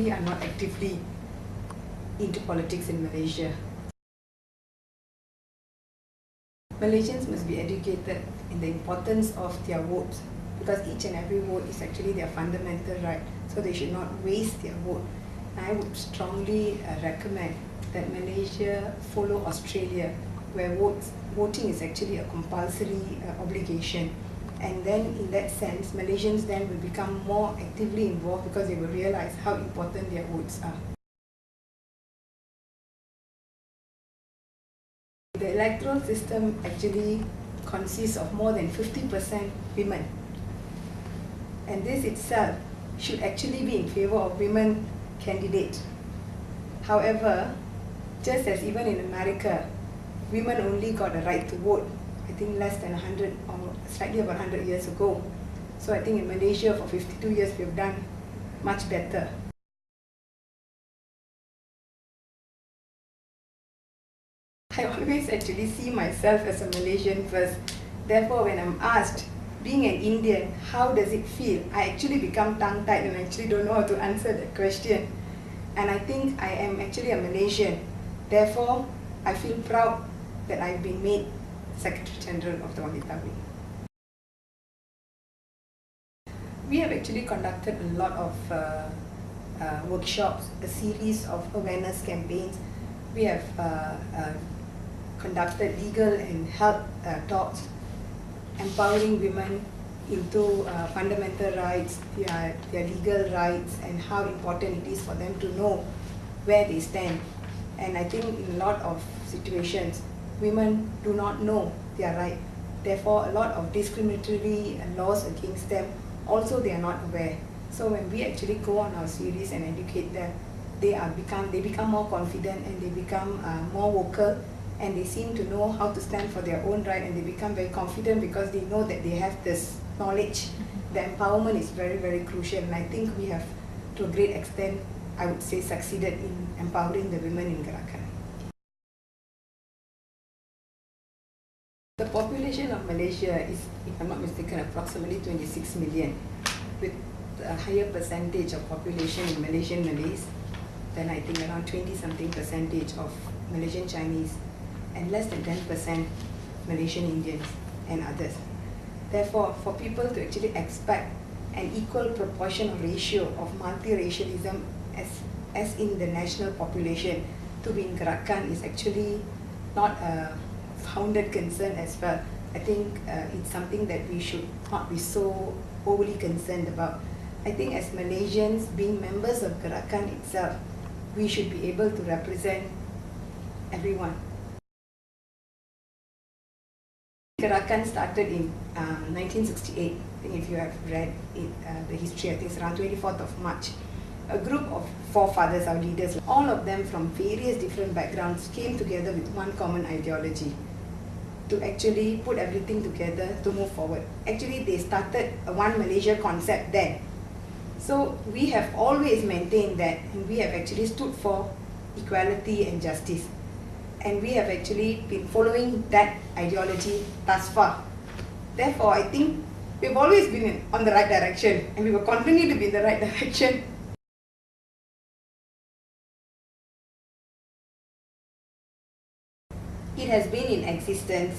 thankfully are not actively into politics in Malaysia. Malaysians must be educated in the importance of their votes, because each and every vote is actually their fundamental right, so they should not waste their vote. I would strongly recommend that Malaysia follow Australia, where voting is actually a compulsory obligation. And then in that sense, Malaysians then will become more actively involved because they will realize how important their votes are. The electoral system actually consists of more than 50% women. And this itself should actually be in favor of women candidates. However, just as even in America, women only got a right to vote, I think less than 100 or slightly about 100 years ago. So I think in Malaysia for 52 years we've done much better. I always actually see myself as a Malaysian first. Therefore, when I'm asked, being an Indian, how does it feel? I actually become tongue-tied and I actually don't know how to answer that question. And I think I am actually a Malaysian. Therefore, I feel proud that I've been made Secretary General of the Wanita Wing. We have actually conducted a lot of workshops, a series of awareness campaigns. We have conducted legal and health talks, empowering women into fundamental rights, their legal rights, and how important it is for them to know where they stand. And I think in a lot of situations, women do not know their right. Therefore, a lot of discriminatory laws against them, also they are not aware. So when we actually go on our series and educate them, they become more confident and they become more vocal, and they seem to know how to stand for their own right, and they become very confident because they know that they have this knowledge. The empowerment is very, very crucial, and I think we have, to a great extent, I would say, succeeded in empowering the women in Gerakan. The population of Malaysia is, if I'm not mistaken, approximately 26 million, with a higher percentage of population in Malaysian Malays than I think around 20-something percentage of Malaysian Chinese, and less than 10% Malaysian Indians and others. Therefore, for people to actually expect an equal proportion or ratio of multiracialism as in the national population to be in Gerakan is actually not a founded concern as well. I think it's something that we should not be so overly concerned about. I think as Malaysians, being members of Gerakan itself, we should be able to represent everyone. Gerakan started in 1968. I think if you have read it, the history, I think it's around 24th of March. A group of forefathers, our leaders, all of them from various different backgrounds, came together with one common ideology to actually put everything together to move forward. Actually, they started a One Malaysia concept then. So we have always maintained that, and we have actually stood for equality and justice. And we have actually been following that ideology thus far. Therefore, I think we've always been on the right direction, and we will continue to be in the right direction. It has been in existence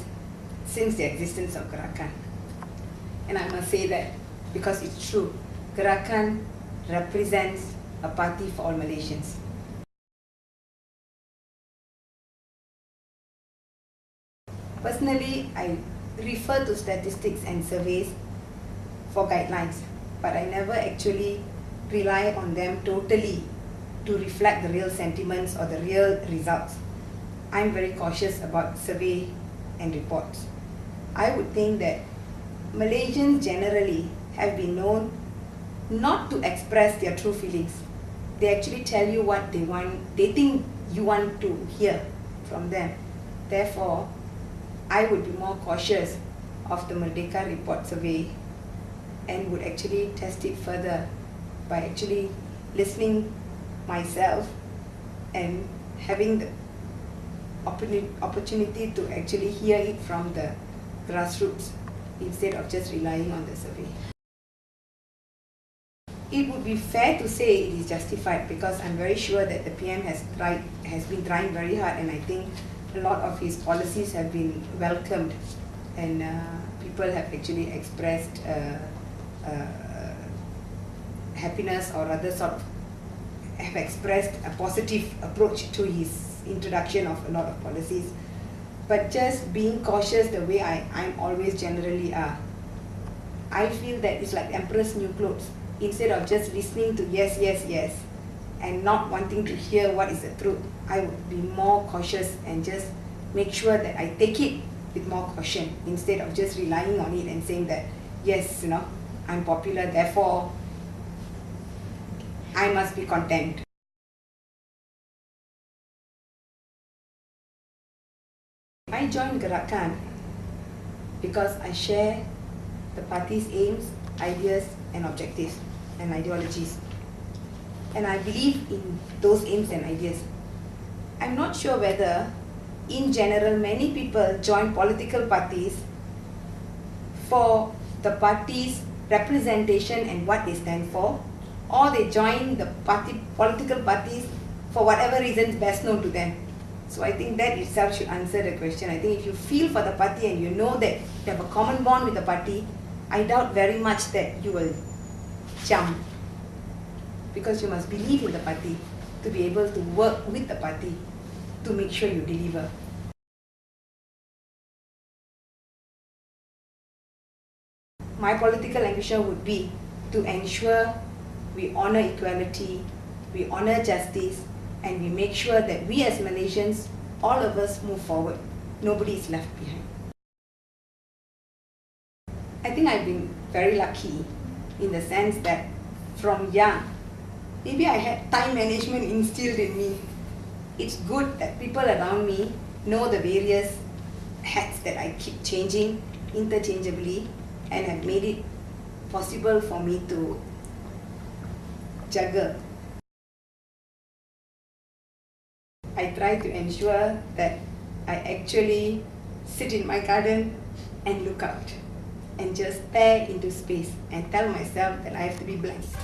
since the existence of Gerakan. And I must say that because it's true, Gerakan represents a party for all Malaysians. Personally, I refer to statistics and surveys for guidelines, but I never actually rely on them totally to reflect the real sentiments or the real results. I'm very cautious about survey and reports. I would think that Malaysians generally have been known not to express their true feelings. They actually tell you what they want, they think you want to hear from them. Therefore, I would be more cautious of the Merdeka report survey and would actually test it further by actually listening myself and having the opportunity to actually hear it from the grassroots instead of just relying on the survey. it would be fair to say it is justified, because I'm very sure that the PM has been trying very hard, and I think a lot of his policies have been welcomed, and people have actually expressed happiness, or rather sort of have expressed a positive approach to his introduction of a lot of policies. But just being cautious the way I'm always generally are, I feel that it's like Emperor's New Clothes. Instead of just listening to yes, yes, yes, and not wanting to hear what is the truth, I would be more cautious and just make sure that I take it with more caution, instead of just relying on it and saying that, yes, I'm popular, therefore I must be content. I joined Gerakan because I share the party's aims, ideas and objectives and ideologies, and I believe in those aims and ideas. I'm not sure whether in general many people join political parties for the party's representation and what they stand for, or they join the political parties for whatever reasons best known to them. So I think that itself should answer the question. I think if you feel for the party and you know that you have a common bond with the party, I doubt very much that you will jump, because you must believe in the party to be able to work with the party to make sure you deliver. My political ambition would be to ensure we honor equality, we honor justice, and we make sure that we as Malaysians, all of us move forward. Nobody is left behind. I think I've been very lucky in the sense that from young, maybe I had time management instilled in me. It's good that people around me know the various hats that I keep changing interchangeably, and have made it possible for me to juggle. I try to ensure that I actually sit in my garden and look out and just stare into space and tell myself that I have to be blessed.